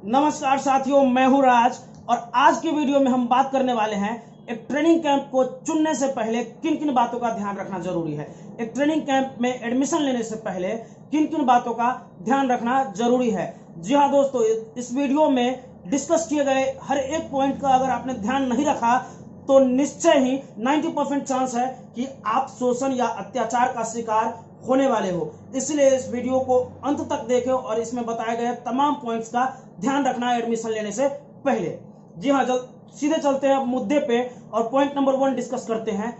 नमस्कार साथियों, मैं हूं राज और आज की वीडियो में हम बात करने वाले हैं एक ट्रेनिंग कैंप को चुनने से पहले किन किन बातों का ध्यान रखना जरूरी है। एक ट्रेनिंग कैंप में एडमिशन लेने से पहले किन किन बातों का ध्यान रखना जरूरी है। जी हाँ दोस्तों, इस वीडियो में डिस्कस किए गए हर एक पॉइंट का अगर आपने ध्यान नहीं रखा तो निश्चय ही 90% चांस है कि आप शोषण या अत्याचार का शिकार होने वाले हो। इसलिए इस वीडियो को अंत तक देखें और इसमें बताए गए तमाम पॉइंट्स का ध्यान रखना है एडमिशन लेने से पहले। जी हाँ, सीधे चलते हैं मुद्दे पे और पॉइंट नंबर 1 डिस्कस करते हैं।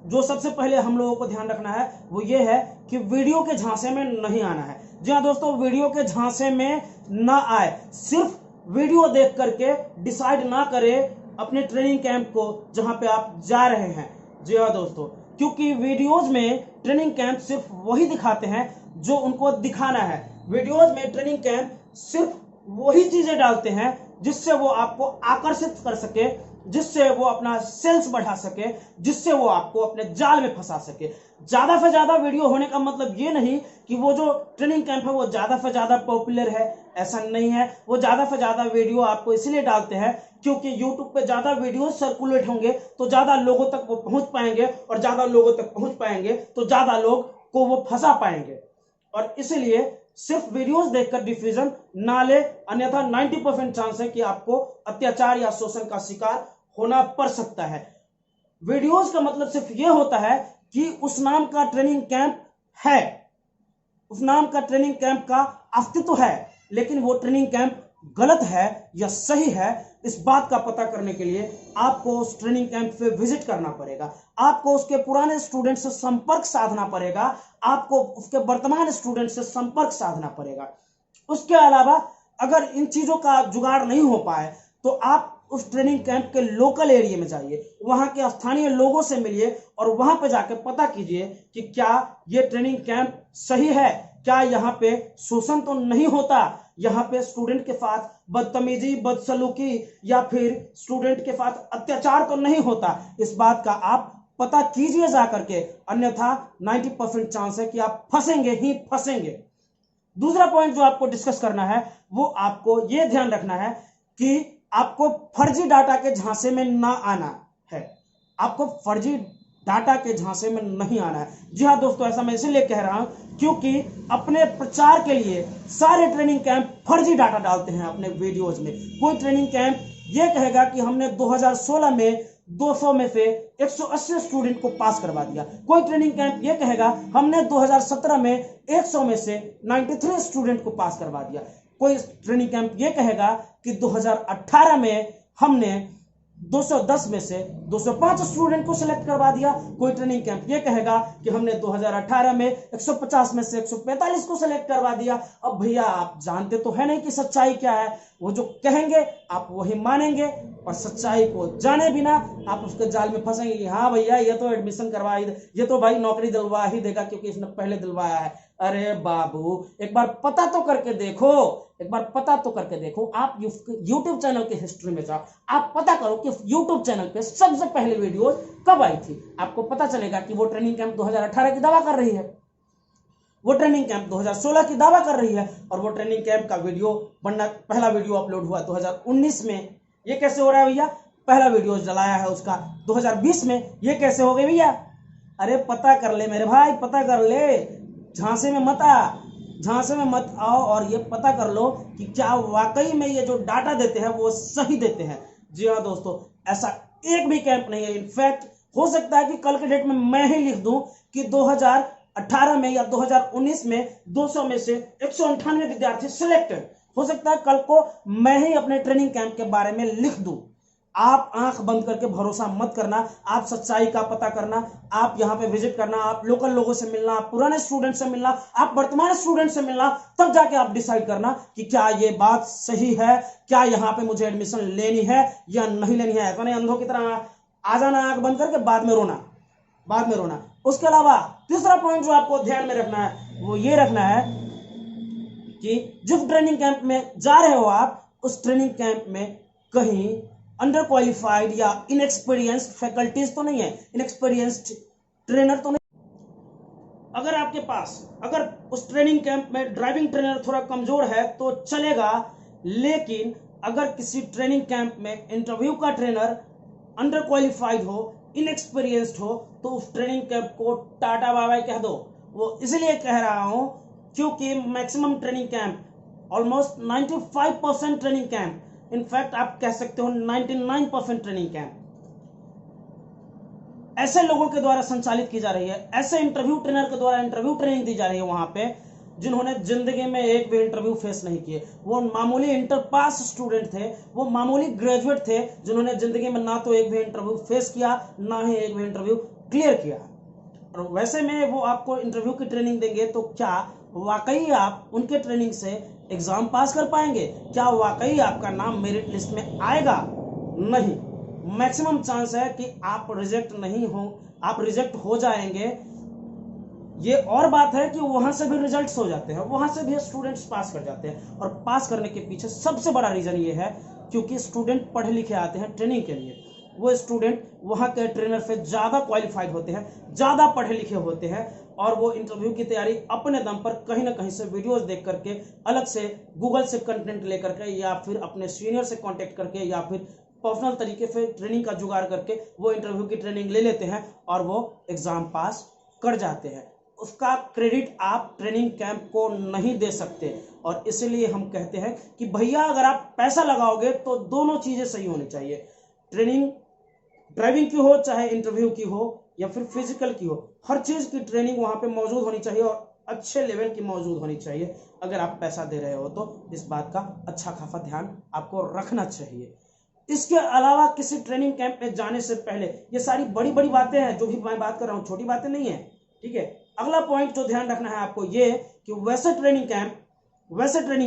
जो सबसे पहले हम लोगों को ध्यान रखना है वो ये है कि वीडियो के झांसे में नहीं आना है। जी हाँ दोस्तों, वीडियो के झांसे में ना आए। सिर्फ वीडियो देख करके डिसाइड ना करें अपने ट्रेनिंग कैंप को जहां पे आप जा रहे हैं। जी हाँ दोस्तों, क्योंकि वीडियोज में ट्रेनिंग कैंप सिर्फ वही दिखाते हैं जो उनको दिखाना है। वीडियोज में ट्रेनिंग कैंप सिर्फ वही चीजें डालते हैं जिससे वो आपको आकर्षित कर सके, जिससे वो अपना सेल्स बढ़ा सके, जिससे वो आपको अपने जाल में फंसा सके। ज्यादा से ज्यादा वीडियो होने का मतलब ये नहीं कि वो जो ट्रेनिंग कैंप है वो ज्यादा से ज्यादा पॉपुलर है, ऐसा नहीं है। वो ज्यादा से ज्यादा वीडियो आपको इसलिए डालते हैं क्योंकि यूट्यूब पे ज्यादा वीडियो सर्कुलेट होंगे तो ज्यादा लोगों तक वो पहुंच पाएंगे, और ज्यादा लोगों तक पहुंच पाएंगे तो ज्यादा लोग को वो फंसा पाएंगे। और इसलिए सिर्फ वीडियोस देखकर डिसीजन ना ले, अन्यथा 90% चांस है कि आपको अत्याचार या शोषण का शिकार होना पड़ सकता है। वीडियोस का मतलब सिर्फ यह होता है कि उस नाम का ट्रेनिंग कैंप है, उस नाम का ट्रेनिंग कैंप का अस्तित्व है, लेकिन वो ट्रेनिंग कैंप गलत है या सही है, इस बात का पता करने के लिए आपको उस ट्रेनिंग कैंप पे विजिट करना पड़ेगा। आपको उसके पुराने स्टूडेंट से संपर्क साधना पड़ेगा, आपको उसके वर्तमान स्टूडेंट से संपर्क साधना पड़ेगा। उसके अलावा अगर इन चीजों का जुगाड़ नहीं हो पाए तो आप उस ट्रेनिंग कैंप के लोकल एरिया में जाइए, वहां के स्थानीय लोगों से मिलिए और वहां पे जाकर पता कीजिए कि क्या ये ट्रेनिंग कैंप सही है, क्या यहाँ पे शोषण तो नहीं होता, यहाँ पे स्टूडेंट के साथ बदतमीजी, बदसलूकी या फिर स्टूडेंट के साथ अत्याचार तो नहीं होता। इस बात का आप पता कीजिए जा करके, अन्यथा 90% चांस है कि आप फंसेंगे ही फंसेंगे। दूसरा पॉइंट जो आपको डिस्कस करना है वो आपको यह ध्यान रखना है कि आपको फर्जी डाटा के झांसे में ना आना है। आपको फर्जी डाटा के झांसे में नहीं आना है। जी हाँ दोस्तों, ऐसा मैं इसलिए कह रहा हूं क्योंकि अपने प्रचार के लिए सारे ट्रेनिंग कैंप फर्जी डाटा डालते हैं अपने वीडियोज में। कोई ट्रेनिंग कैंप यह कहेगा कि हमने 2016 में 200 में से 180 स्टूडेंट को पास करवा दिया। कोई ट्रेनिंग कैंप यह कहेगा हमने 2017 में 100 में से 93 स्टूडेंट को पास करवा दिया। कोई ट्रेनिंग कैंप यह कहेगा कि 2018 में हमने 210 में से 205 स्टूडेंट को सिलेक्ट करवा दिया। कोई ट्रेनिंग कैंप ये कहेगा कि हमने 2018 में 150 में से 145 को सिलेक्ट करवा दिया। अब भैया आप जानते तो है नहीं कि सच्चाई क्या है, वो जो कहेंगे आप वही मानेंगे और सच्चाई को जाने बिना आप उसके जाल में फंसेंगे कि हाँ भैया ये तो एडमिशन करवा ही, ये तो भाई नौकरी दिलवा ही देगा क्योंकि इसने पहले दिलवाया है। अरे बाबू, एक बार पता तो करके देखो, एक बार पता तो करके देखो। आप YouTube चैनल की हिस्ट्री में जाओ, आप पता करो कि YouTube चैनल पे सबसे पहले वीडियो कब आई थी। आपको पता चलेगा कि वो ट्रेनिंग कैंप 2018 की दावा कर रही है, वो ट्रेनिंग कैंप 2016 की दावा कर रही है, और वो ट्रेनिंग कैंप का वीडियो बनना, पहला वीडियो अपलोड हुआ 2019 में। ये कैसे हो रहा है भैया? पहला वीडियो जलाया है उसका 2020 में, ये कैसे हो गई भैया? अरे पता कर ले मेरे भाई, पता कर ले, झांसे में मत आ, झांसे में मत आओ और ये पता कर लो कि क्या वाकई में ये जो डाटा देते हैं वो सही देते हैं। जी हाँ दोस्तों, ऐसा एक भी कैंप नहीं है। इनफैक्ट हो सकता है कि कल के डेट में मैं ही लिख दूं कि 2018 में या 2019 में 200 में से 198 विद्यार्थी सिलेक्टेड। हो सकता है कल को मैं ही अपने ट्रेनिंग कैंप के बारे में लिख दूं। आप आंख बंद करके भरोसा मत करना, आप सच्चाई का पता करना, आप यहाँ पे विजिट करना, आप लोकल लोगों से मिलना, आप पुराने स्टूडेंट से मिलना, आप वर्तमान स्टूडेंट से मिलना, तब जाके आप डिसाइड करना कि क्या ये बात सही है, क्या यहाँ पे मुझे एडमिशन लेनी है या नहीं लेनी है। ऐसा नहीं अंधों की तरह आ जाना आंख बंद करके बाद में रोना, बाद में रोना। उसके अलावा तीसरा पॉइंट जो आपको ध्यान में रखना है वो ये रखना है कि जिस ट्रेनिंग कैंप में जा रहे हो आप, उस ट्रेनिंग कैंप में कहीं अंडर क्वालिफाइड या इनएक्सपीरियंस्ड फैकल्टीज तो नहीं है, इनएक्सपीरियंस्ड ट्रेनर तो नहीं। अगर आपके पास, अगर उस ट्रेनिंग कैंप में ड्राइविंग ट्रेनर थोड़ा कमजोर है तो चलेगा, लेकिन अगर किसी ट्रेनिंग कैंप में इंटरव्यू का ट्रेनर अंडर क्वालिफाइड हो, इनएक्सपीरियंस्ड हो, तो उस ट्रेनिंग कैंप को टाटा बाय बाय कह दो। वो इसलिए कह रहा हूं क्योंकि maximum training camp, almost 95% training camp, in fact आप कह सकते हो 99% ट्रेनिंग कैंप ऐसे लोगों के द्वारा संचालित की जा रही है, ऐसे इंटरव्यू ट्रेनर के द्वारा इंटरव्यू ट्रेनिंग दी जा रही है वहां पे, जिन्होंने जिंदगी में एक भी इंटरव्यू फेस नहीं किए। वो मामूली इंटर पास स्टूडेंट थे, वो मामूली ग्रेजुएट थे, जिन्होंने जिंदगी में ना तो एक भी इंटरव्यू फेस किया, ना ही एक भी इंटरव्यू क्लियर किया। और वैसे में वो आपको इंटरव्यू की ट्रेनिंग देंगे तो क्या वाकई आप उनके ट्रेनिंग से एग्जाम पास कर पाएंगे? क्या वाकई आपका नाम मेरिट लिस्ट में आएगा? नहीं। मैक्सिमम चांस है कि आप रिजेक्ट हो जाएंगे। ये और बात है कि वहां से भी रिजल्ट्स हो जाते हैं, वहां से भी स्टूडेंट्स पास कर जाते हैं। और पास करने के पीछे सबसे बड़ा रीजन ये है क्योंकि स्टूडेंट पढ़े लिखे आते हैं ट्रेनिंग के लिए। वो स्टूडेंट वहां के ट्रेनर से ज्यादा क्वालिफाइड होते हैं, ज्यादा पढ़े लिखे होते हैं, और वो इंटरव्यू की तैयारी अपने दम पर कहीं ना कहीं से वीडियोस देख करके, अलग से गूगल से कंटेंट लेकर के, या फिर अपने सीनियर से कांटेक्ट करके, या फिर पर्सनल तरीके से ट्रेनिंग का जुगाड़ करके वो इंटरव्यू की ट्रेनिंग ले लेते हैं और वो एग्जाम पास कर जाते हैं। उसका क्रेडिट आप ट्रेनिंग कैंप को नहीं दे सकते। और इसलिए हम कहते हैं कि भैया अगर आप पैसा लगाओगे तो दोनों चीजें सही होनी चाहिए। ट्रेनिंग ड्राइविंग की हो, चाहे इंटरव्यू की हो, या फिर फिजिकल की हो, हर चीज की ट्रेनिंग वहां पे मौजूद होनी चाहिए और अच्छे लेवल की मौजूद होनी चाहिए। अगर आप पैसा दे रहे हो तो इस बात का अच्छा खासा ध्यान आपको रखना चाहिए। इसके अलावा किसी ट्रेनिंग कैंप में जाने से पहले, ये सारी बड़ी बड़ी बातें हैं जो भी मैं बात कर रहा हूं, छोटी बातें नहीं है, ठीक है। अगला पॉइंट जो ध्यान रखना है आपको ये कि वैसे ट्रेनिंग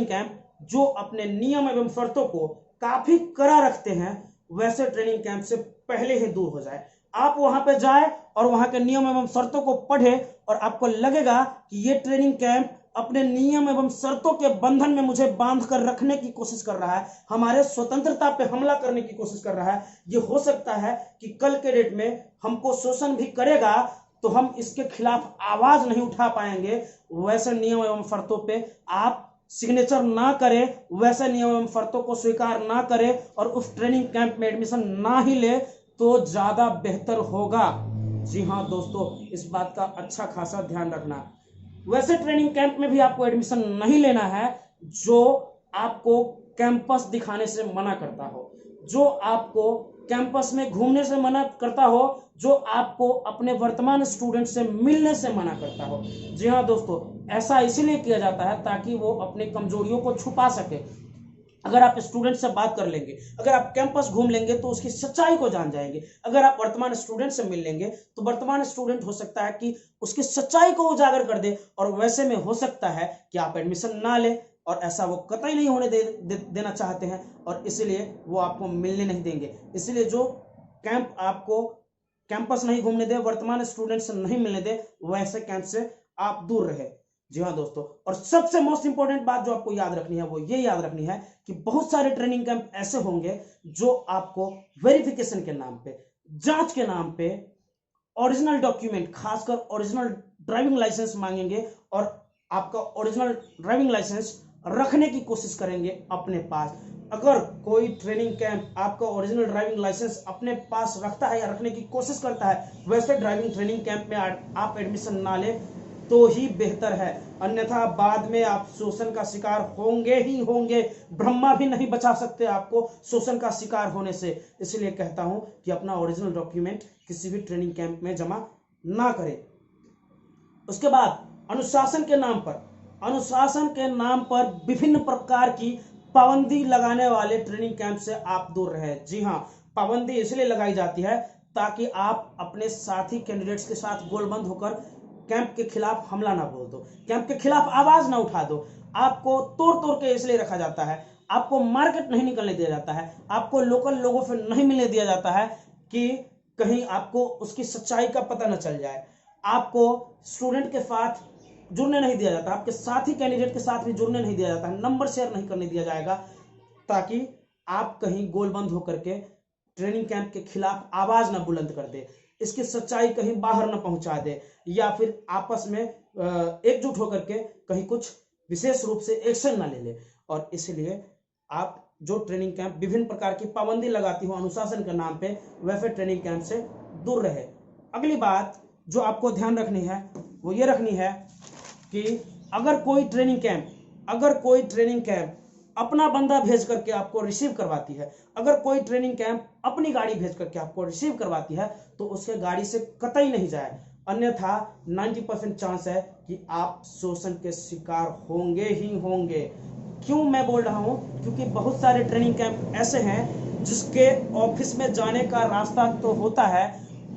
कैंप जो अपने नियम एवं शर्तों को काफी कड़ा रखते हैं, वैसे ट्रेनिंग कैंप से पहले ही दूर हो जाए। आप वहां पे जाए और वहां के नियम एवं शर्तों को पढ़े और आपको लगेगा कि ये ट्रेनिंग कैंप अपने नियम एवं शर्तों के बंधन में मुझे बांध कर रखने की कोशिश कर रहा है, हमारे स्वतंत्रता पे हमला करने की कोशिश कर रहा है, ये हो सकता है कि कल के डेट में हमको शोषण भी करेगा तो हम इसके खिलाफ आवाज नहीं उठा पाएंगे। वैसे नियम एवं शर्तों पे आप सिग्नेचर ना करें, वैसे नियम एवं शर्तों को स्वीकार ना करें और उस ट्रेनिंग कैंप में एडमिशन ना ही ले तो ज्यादा बेहतर होगा। जी हाँ दोस्तों, इस बात का अच्छा खासा ध्यान रखना। वैसे ट्रेनिंग कैंप में भी आपको एडमिशन नहीं लेना है जो आपको कैंपस दिखाने से मना करता हो, जो आपको कैंपस में घूमने से मना करता हो, जो आपको अपने वर्तमान स्टूडेंट से मिलने से मना करता हो। जी हाँ दोस्तों, ऐसा इसलिए किया जाता है ताकि वो अपनी कमजोरियों को छुपा सके। अगर आप स्टूडेंट से बात कर लेंगे, अगर आप कैंपस घूम लेंगे तो उसकी सच्चाई को जान जाएंगे। अगर आप वर्तमान स्टूडेंट से मिल लेंगे तो वर्तमान स्टूडेंट हो सकता है कि उसकी सच्चाई को उजागर कर दे, और वैसे में हो सकता है कि आप एडमिशन ना ले, और ऐसा वो कतई नहीं होने देना चाहते हैं, और इसलिए वो आपको मिलने नहीं देंगे। इसलिए जो कैंप आपको कैंपस नहीं घूमने दे, वर्तमान स्टूडेंट से नहीं मिलने दे, वैसे कैंप से आप दूर रहे। जी हाँ दोस्तों, और सबसे मोस्ट इंपॉर्टेंट बात जो आपको याद रखनी है वो ये याद रखनी है कि बहुत सारे ट्रेनिंग कैंप ऐसे होंगे जो आपको वेरिफिकेशन के नाम पे, जांच के नाम पे ओरिजिनल डॉक्यूमेंट, खासकर ओरिजिनल ड्राइविंग लाइसेंस मांगेंगे और आपका ओरिजिनल ड्राइविंग लाइसेंस रखने की कोशिश करेंगे अपने पास। अगर कोई ट्रेनिंग कैंप आपका ओरिजिनल ड्राइविंग लाइसेंस अपने पास रखता है या रखने की कोशिश करता है, वैसे ड्राइविंग ट्रेनिंग कैंप में आप एडमिशन ना ले तो ही बेहतर है, अन्यथा बाद में आप शोषण का शिकार होंगे ही होंगे। ब्रह्मा भी नहीं बचा सकते आपको शोषण का शिकार होने से। इसलिए कहता हूं कि अपना ओरिजिनल डॉक्यूमेंट किसी भी ट्रेनिंग कैंप में जमा ना करें। उसके बाद अनुशासन के नाम पर विभिन्न प्रकार की पाबंदी लगाने वाले ट्रेनिंग कैंप से आप दूर रहे। जी हाँ, पाबंदी इसलिए लगाई जाती है ताकि आप अपने साथी कैंडिडेट्स के साथ गोलबंद होकर कैंप के खिलाफ हमला ना बोल दो, कैंप के खिलाफ आवाज ना उठा दो। आपको तोड़ तोड़ के इसलिए रखा जाता है, आपको मार्केट नहीं निकलने दिया जाता है, आपको लोकल लोगों से नहीं मिलने दिया जाता है कि कहीं आपको उसकी सच्चाई का पता न चल जाए। आपको स्टूडेंट के साथ जुड़ने नहीं दिया जाता, आपके साथी कैंडिडेट के साथ भी जुड़ने नहीं दिया जाता है, नंबर शेयर नहीं करने दिया जाएगा, ताकि आप कहीं गोलबंद होकर के ट्रेनिंग कैंप के खिलाफ आवाज ना बुलंद कर दे, इसकी सच्चाई कहीं बाहर ना पहुंचा दे, या फिर आपस में एकजुट होकर के कहीं कुछ विशेष रूप से एक्शन ना ले ले। और इसलिए आप जो ट्रेनिंग कैंप विभिन्न प्रकार की पाबंदी लगाती हो अनुशासन के नाम पे, वैसे ट्रेनिंग कैंप से दूर रहे। अगली बात जो आपको ध्यान रखनी है वो ये रखनी है कि अगर कोई ट्रेनिंग कैंप अपना बंदा भेज करके आपको रिसीव करवाती है, अगर कोई ट्रेनिंग कैंप अपनी गाड़ी भेज करके आपको रिसीव करवाती है, तो उसके गाड़ी से कतई नहीं जाए, अन्यथा 90% चांस है कि आप शोषण के शिकार होंगे ही होंगे। क्यों मैं बोल रहा हूं? क्योंकि बहुत सारे ट्रेनिंग कैंप ऐसे हैं जिसके ऑफिस में जाने का रास्ता तो होता है,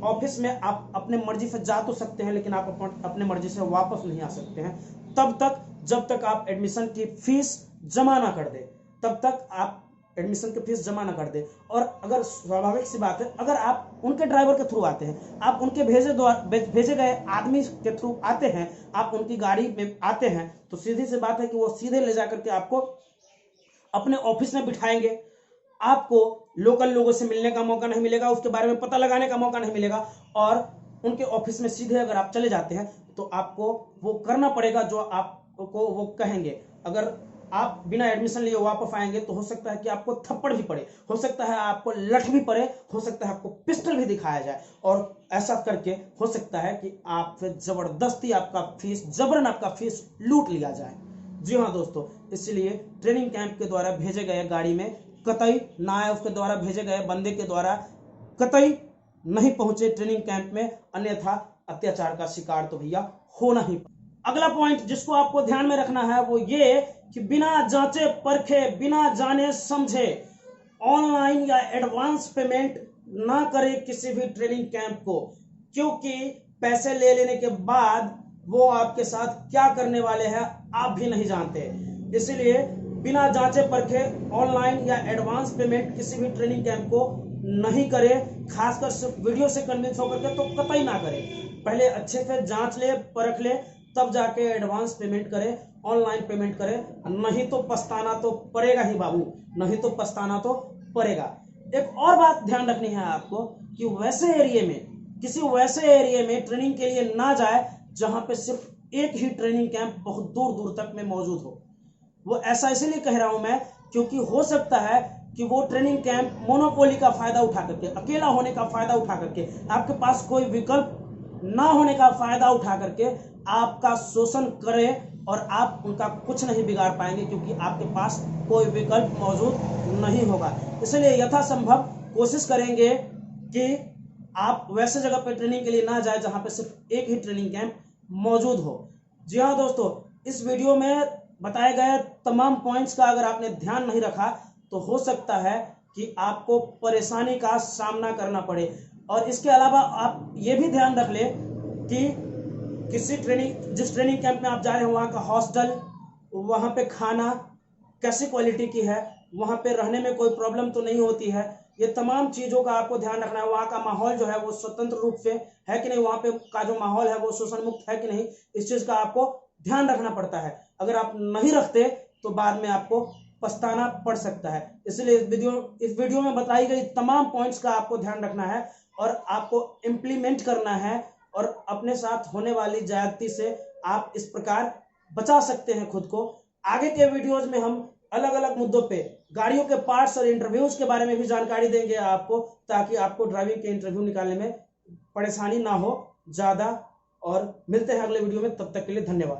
ऑफिस में आप अपने मर्जी से जा तो सकते हैं, लेकिन आप अपने मर्जी से वापस नहीं आ सकते हैं तब तक जब तक आप एडमिशन की फीस जमा ना कर दे, तब तक आप एडमिशन की फीस जमा ना कर दे। और अगर स्वाभाविक सी बात है, अगर आप उनके ड्राइवर के थ्रू आते हैं, आप उनके भेजे गए आदमी के थ्रू आते हैं, आप उनकी गाड़ी में आते हैं, तो सीधी सी बात है कि वो सीधे ले जाकर के आपको अपने ऑफिस में बिठाएंगे। आपको लोकल लोगों से मिलने का मौका नहीं मिलेगा, उसके बारे में पता लगाने का मौका नहीं मिलेगा, और उनके ऑफिस में सीधे अगर आप चले जाते हैं तो आपको वो करना पड़ेगा जो आपको वो कहेंगे। अगर आप बिना एडमिशन लिए वापस आएंगे तो हो सकता है कि आपको थप्पड़ भी पड़े, हो सकता है आपको लठ भी पड़े, हो सकता है आपको पिस्टल भी दिखाया जाए, और ऐसा करके हो सकता है कि आप फिर जबरदस्ती जबरन आपका फीस लूट लिया जाए। जी हाँ दोस्तों, इसलिए ट्रेनिंग कैंप के द्वारा भेजे गए गाड़ी में कतई ना आए, उसके द्वारा भेजे गए बंदे के द्वारा कतई नहीं पहुंचे ट्रेनिंग कैंप में, अन्यथा अत्याचार का शिकार तो भैया होना ही। अगला पॉइंट जिसको आपको ध्यान में रखना है वो ये कि बिना जांचे परखे, बिना जाने समझे ऑनलाइन या एडवांस पेमेंट ना करें किसी भी ट्रेनिंग कैंप को, क्योंकि पैसे ले लेने के बाद वो आपके साथ क्या करने वाले हैं आप भी नहीं जानते। इसलिए बिना जांचे परखे ऑनलाइन या एडवांस पेमेंट किसी भी ट्रेनिंग कैंप को नहीं करें, खासकर सिर्फ वीडियो से कन्विंस होकर के तो कतई ना करें। पहले अच्छे से जांच ले, परख ले, तब जाके एडवांस पेमेंट करें, ऑनलाइन पेमेंट करें, नहीं तो पछताना तो पड़ेगा ही बाबू, नहीं तो पछताना तो पड़ेगा। एक और बात ध्यान रखनी है आपको कि किसी वैसे एरिया में ट्रेनिंग के लिए ना जाए जहां पे सिर्फ एक ही ट्रेनिंग कैंप बहुत दूर दूर तक में मौजूद हो। वो ऐसा इसलिए कह रहा हूं मैं क्योंकि हो सकता है कि वो ट्रेनिंग कैंप मोनोपोली का फायदा उठा करके, अकेला होने का फायदा उठा करके, आपके पास कोई विकल्प ना होने का फायदा उठा करके आपका शोषण करें, और आप उनका कुछ नहीं बिगाड़ पाएंगे क्योंकि आपके पास कोई विकल्प मौजूद नहीं होगा। इसलिए यथासंभव कोशिश करेंगे कि आप वैसे जगह पर ट्रेनिंग के लिए ना जाए जहां पर सिर्फ एक ही ट्रेनिंग कैंप मौजूद हो। जी हाँ दोस्तों, इस वीडियो में बताए गए तमाम पॉइंट्स का अगर आपने ध्यान नहीं रखा तो हो सकता है कि आपको परेशानी का सामना करना पड़े। और इसके अलावा आप ये भी ध्यान रख ले कि जिस ट्रेनिंग कैंप में आप जा रहे हैं वहाँ का हॉस्टल, वहाँ पे खाना कैसी क्वालिटी की है, वहाँ पे रहने में कोई प्रॉब्लम तो नहीं होती है, ये तमाम चीज़ों का आपको ध्यान रखना है। वहाँ का माहौल जो है वो स्वतंत्र रूप से है कि नहीं, वहाँ पे का जो माहौल है वो शोषण मुक्त है कि नहीं, इस चीज़ का आपको ध्यान रखना पड़ता है। अगर आप नहीं रखते तो बाद में आपको पछताना पड़ सकता है। इसलिए इस वीडियो में बताई गई तमाम पॉइंट्स का आपको ध्यान रखना है और आपको इम्प्लीमेंट करना है, और अपने साथ होने वाली ज्यादती से आप इस प्रकार बचा सकते हैं खुद को। आगे के वीडियोज में हम अलग अलग मुद्दों पे गाड़ियों के पार्ट्स और इंटरव्यूज के बारे में भी जानकारी देंगे आपको, ताकि आपको ड्राइविंग के इंटरव्यू निकालने में परेशानी ना हो ज्यादा। और मिलते हैं अगले वीडियो में, तब तक के लिए धन्यवाद।